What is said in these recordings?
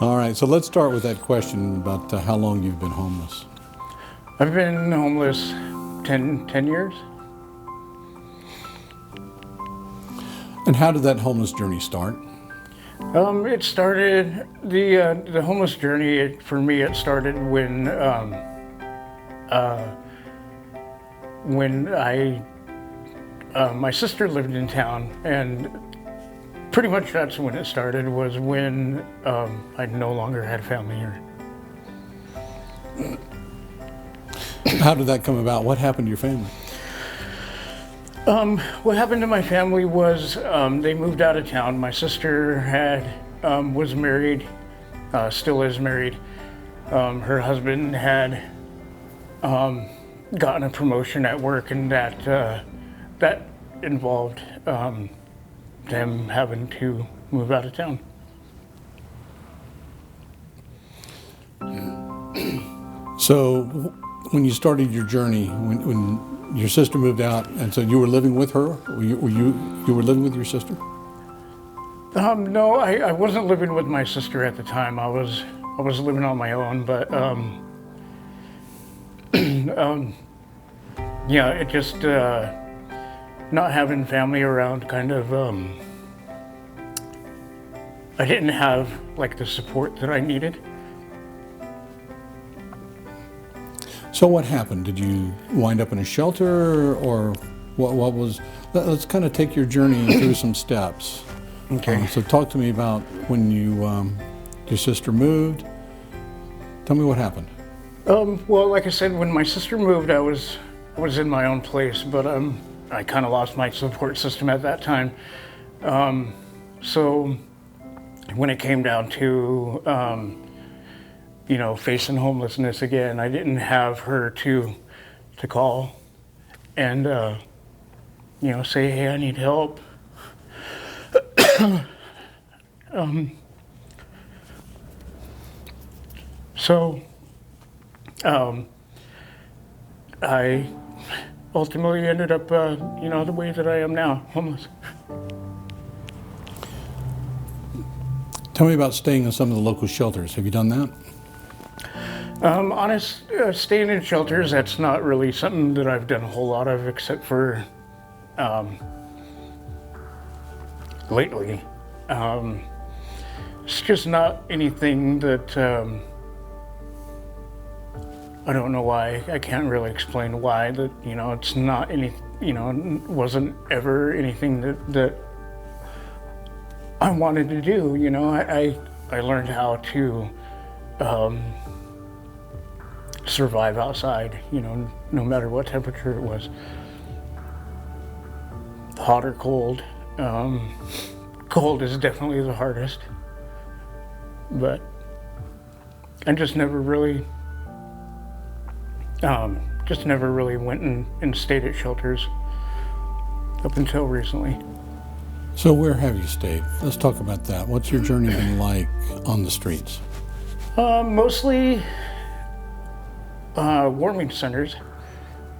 All right, so let's start with that question about how long you've been homeless. I've been homeless 10 years. And how did that homeless journey start? It started, the homeless journey, for me, it started when my sister lived in town, and pretty much that's when it started, was when I no longer had family here. How did that come about? What happened to your family? What happened to my family was they moved out of town. My sister was married, still is married. Her husband had gotten a promotion at work, and that involved them having to move out of town. So when you started your journey, when your sister moved out, and so you were living with her? You were living with your sister? No, I wasn't living with my sister at the time. I was living on my own, but yeah, it just not having family around kind of I didn't have like the support that I needed. So what happened? Did you wind up in a shelter, or what was? Let's kind of take your journey through some steps. Okay. So talk to me about when your sister moved. Tell me what happened. Well, like I said, when my sister moved, I was in my own place, but I kind of lost my support system at that time. So when it came down to facing homelessness again, I didn't have her to call and say, hey, I need help. So I ultimately ended up, the way that I am now, homeless. Tell me about staying in some of the local shelters. Have you done that? Staying in shelters, that's not really something that I've done a whole lot of, except for lately. It's just not anything that I don't know why. I can't really explain why. That it's not any. It wasn't ever anything that I wanted to do. I learned how to survive outside, no matter what temperature it was, hot or cold. Cold is definitely the hardest, but I just never really went and stayed at shelters up until recently. So where have you stayed? Let's talk about that. What's your journey been like on the streets? Mostly warming centers,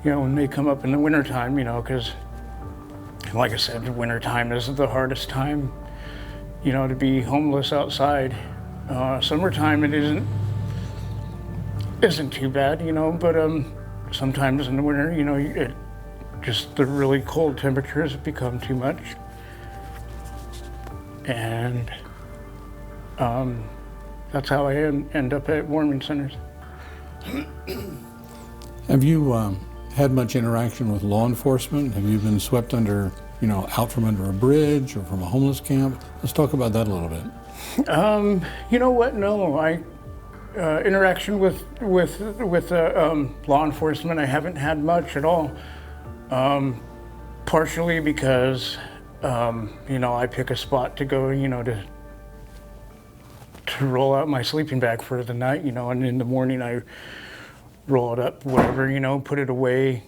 when they come up in the wintertime, because like I said, wintertime is the hardest time, to be homeless outside. Summertime it isn't too bad, but sometimes in the winter, just the really cold temperatures become too much. And that's how I end up at warming centers. Have you had much interaction with law enforcement? Have you been swept out from under a bridge or from a homeless camp? Let's talk about that a little bit. You know what? No, interaction with law enforcement, I haven't had much at all. Partially because I pick a spot to go, to roll out my sleeping bag for the night, and in the morning I roll it up, whatever, put it away,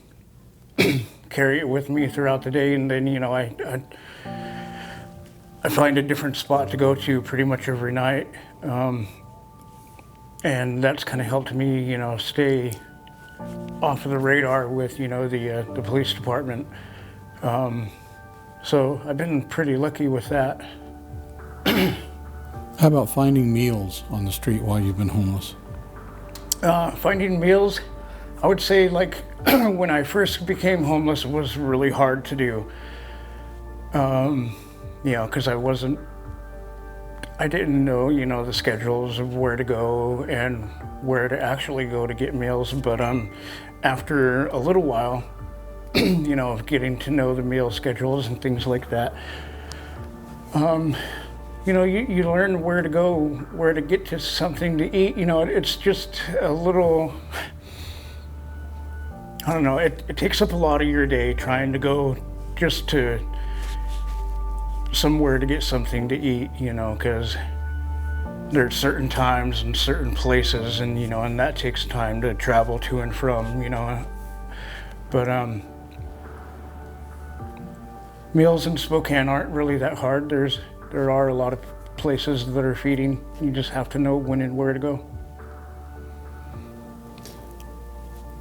carry it with me throughout the day, and then, I find a different spot to go to pretty much every night. And that's kind of helped me, stay off of the radar with, the police department. So I've been pretty lucky with that. How about finding meals on the street while you've been homeless? Finding meals, I would say like when I first became homeless, it was really hard to do. Because I didn't know, the schedules of where to go and where to actually go to get meals. But after a little while, of getting to know the meal schedules and things like that, you learn where to go, where to get to something to eat. It's just a little, I don't know, it takes up a lot of your day trying to go just to somewhere to get something to eat, because there's certain times and certain places, and and that takes time to travel to and from, but meals in Spokane aren't really that hard. There are a lot of places that are feeding. You just have to know when and where to go.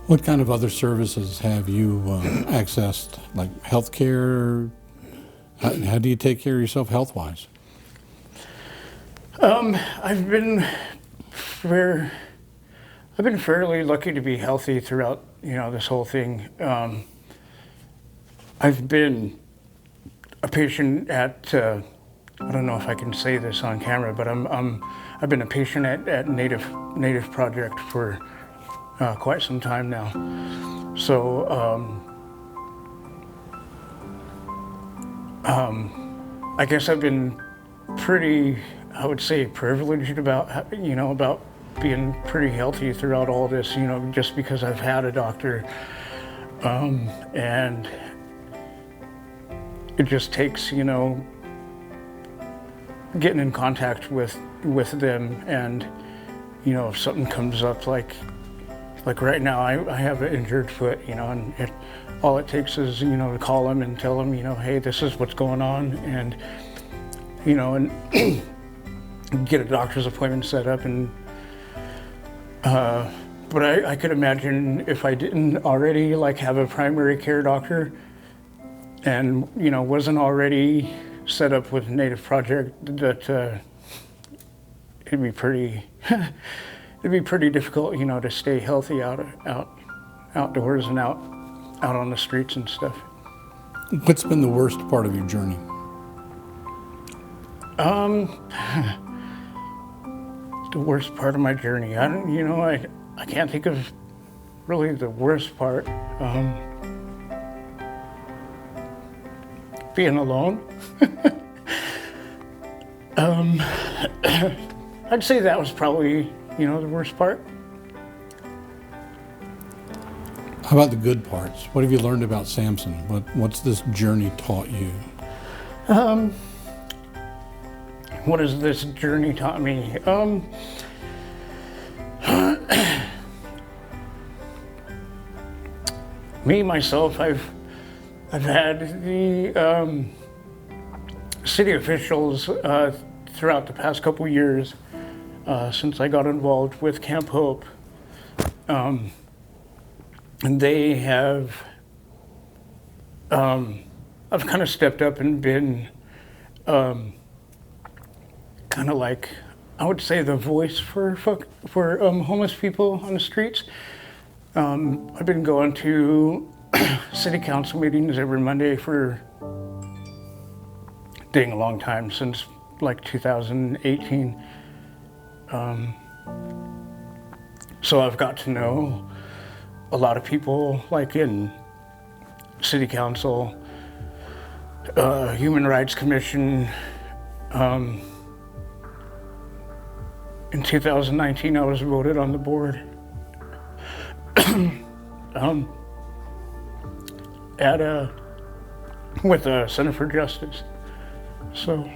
What kind of other services have you accessed, like healthcare? How do you take care of yourself health-wise? I've been fairly lucky to be healthy throughout, this whole thing. I've been a patient at, I don't know if I can say this on camera, but I've been a patient at Native Project for quite some time now. So I guess I've been pretty, I would say, privileged about being pretty healthy throughout all this, just because I've had a doctor, and it just takes, getting in contact with them, and if something comes up, like right now, I have an injured foot, and all it takes is to call them and tell them, hey, this is what's going on, and and get a doctor's appointment set up, and but I could imagine if I didn't already have a primary care doctor, and wasn't already set up with Native Project, that it'd be pretty difficult, to stay healthy outdoors and out on the streets and stuff. What's been the worst part of your journey? The worst part of my journey, I can't think of really the worst part. Being alone. I'd say that was probably, the worst part. How about the good parts? What have you learned about Sampson? What's this journey taught you? What has this journey taught me? Myself, I've had the city officials throughout the past couple years, since I got involved with Camp Hope, and they have, I've kind of stepped up and been kind of like, I would say, the voice for homeless people on the streets. I've been going to city council meetings every Monday for dang a long time, since 2018. So I've got to know a lot of people in city council, Human Rights Commission. In 2019, I was voted on the board with a Center for Justice. So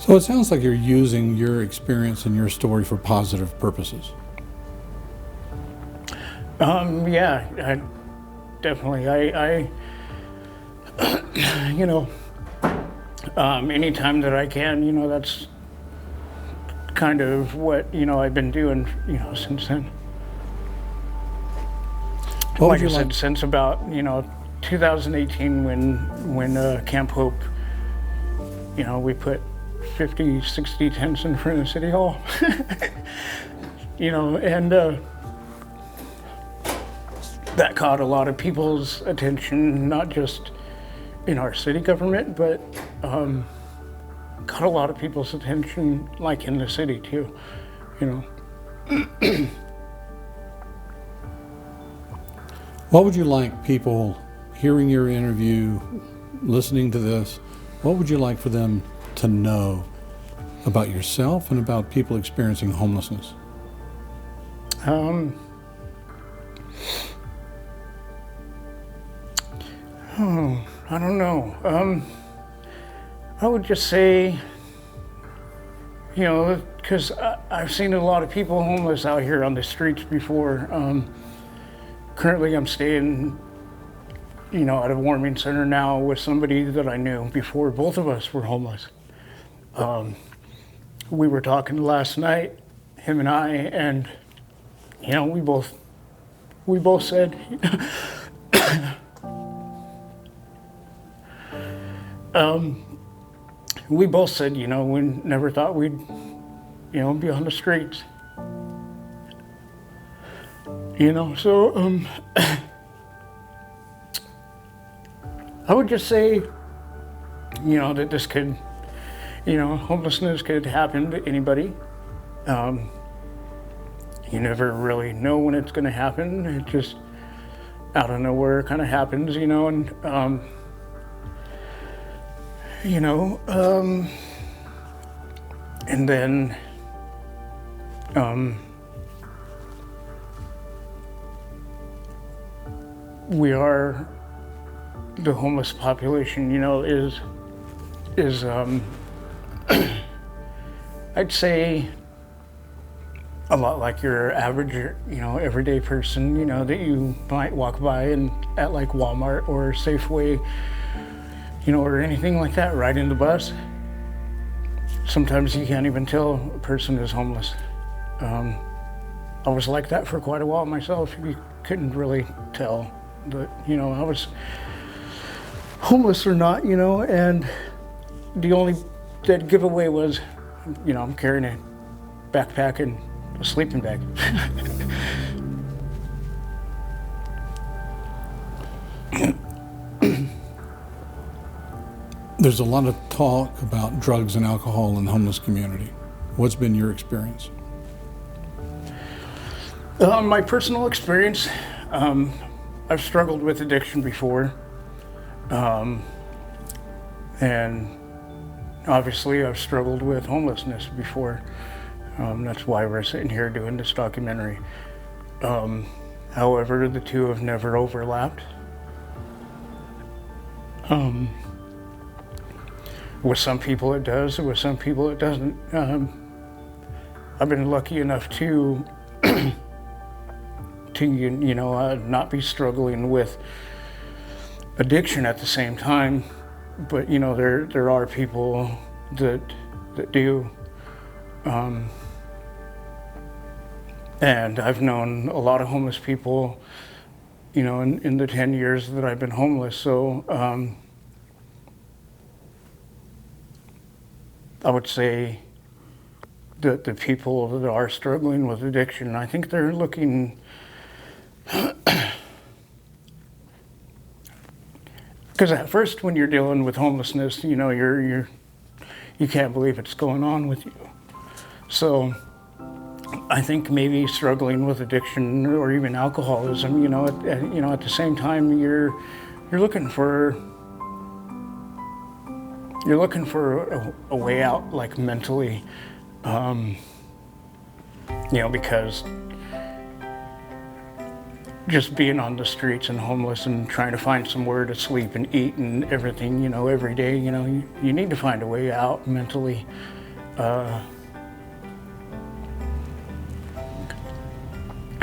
it sounds like you're using your experience and your story for positive purposes. Yeah, definitely. Anytime that I can, that's kind of what, I've been doing, since then. Like I said, since about, 2018 when Camp Hope you know, we put 50, 60 tents in front of City Hall. You know, and that caught a lot of people's attention, not just in our city government, but caught a lot of people's attention, like in the city too, you know. What would you like people hearing your interview, listening to this, what would you like for them to know about yourself and about people experiencing homelessness? I don't know. I would just say, you know, because I've seen a lot of people homeless out here on the streets before. Currently, I'm staying, you know, at a warming center now with somebody that I knew before both of us were homeless. We were talking last night, him and I, and, you know, we both said, we both said, you know, we never thought we'd, you know, be on the streets. You know, so I would just say, you know, that this could, you know, homelessness could happen to anybody. You never really know when it's going to happen. It just out of nowhere kind of happens, you know, and you know, and then we are, the homeless population, you know, is I'd say a lot like your average, you know, everyday person, you know, that you might walk by and at like Walmart or Safeway, you know, or anything like that, riding the bus. Sometimes you can't even tell a person is homeless. I was like that for quite a while myself. You couldn't really tell that, you know, I was homeless or not, you know, and the only that giveaway was, you know, I'm carrying a backpack and a sleeping bag. There's a lot of talk about drugs and alcohol in the homeless community. What's been your experience? My personal experience, I've struggled with addiction before. And obviously I've struggled with homelessness before. That's why we're sitting here doing this documentary. However, the two have never overlapped. With some people it does, with some people it doesn't. I've been lucky enough to, you know, not be struggling with addiction at the same time. But you know, there are people that do. And I've known a lot of homeless people, you know, in the 10 years that I've been homeless. So I would say that the people that are struggling with addiction, I think they're looking, because at first when you're dealing with homelessness, you know, you can't believe it's going on with you. So I think maybe struggling with addiction or even alcoholism, you know, at the same time you're looking for a way out, like mentally, you know, because just being on the streets and homeless and trying to find somewhere to sleep and eat and everything, you know, every day, you know, you need to find a way out mentally.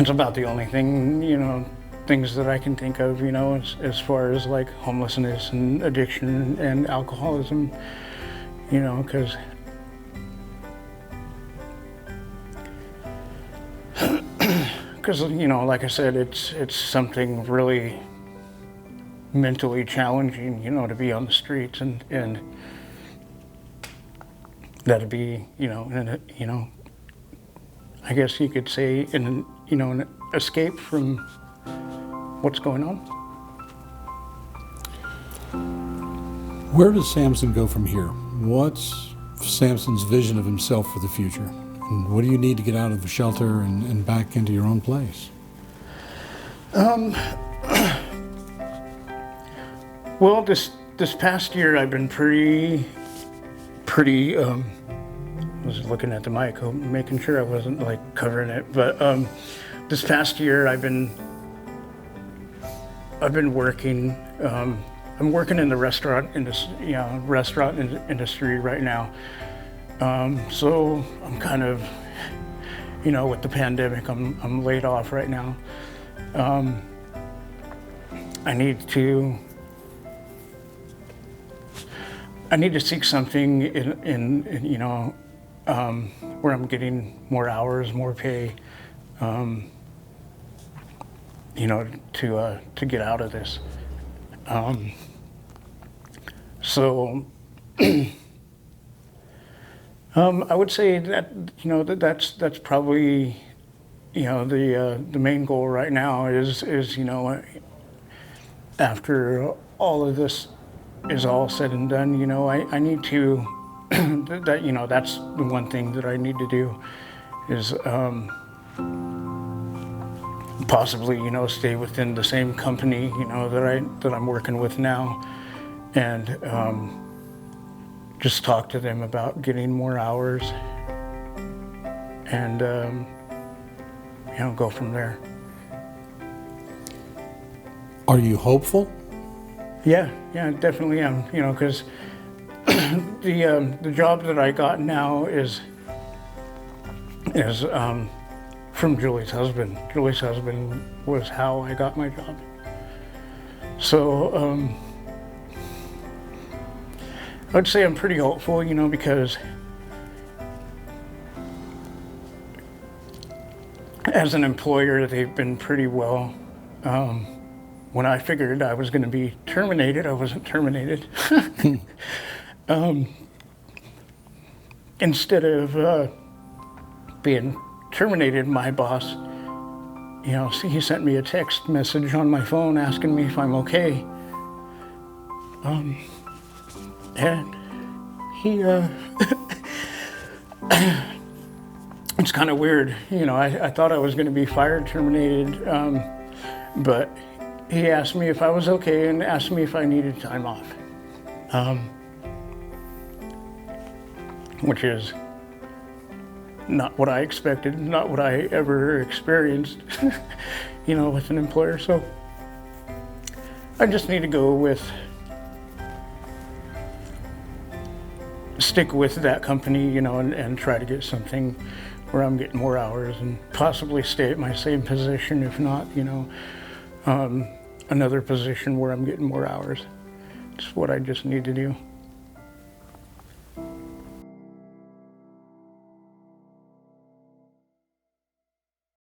It's about the only thing, you know, things that I can think of, you know, as far as like homelessness and addiction and alcoholism, you know, because you know, like I said, it's something really mentally challenging, you know, to be on the streets and that'd be, I guess you could say an escape from what's going on. Where does Sampson go from here? What's Sampson's vision of himself for the future? And what do you need to get out of the shelter and back into your own place? Well, this past year I've been pretty. I was looking at the mic, making sure I wasn't like covering it. But this past year I've been working. I'm working in the restaurant industry right now. So I'm kind of, with the pandemic, I'm laid off right now. I need to seek something in where I'm getting more hours, more pay, to get out of this. So I would say that that's probably the main goal right now is after all of this is all said and done, I need to that's the one thing that I need to do is possibly stay within the same company that I'm working with now, and just talk to them about getting more hours and go from there. Are you hopeful? Yeah, definitely am. Because the job that I got now is from Julie's husband. Julie's husband was how I got my job. So I would say I'm pretty hopeful, because as an employer, they've been pretty well. When I figured I was going to be terminated, I wasn't terminated. Instead of being terminated, my boss, he sent me a text message on my phone asking me if I'm okay. And he, it's kind of weird, I thought I was going to be fired, terminated, but he asked me if I was okay and asked me if I needed time off, which is not what I expected, not what I ever experienced, with an employer. So I just need to go stick with that company, and try to get something where I'm getting more hours and possibly stay at my same position, if not, another position where I'm getting more hours. It's what I just need to do.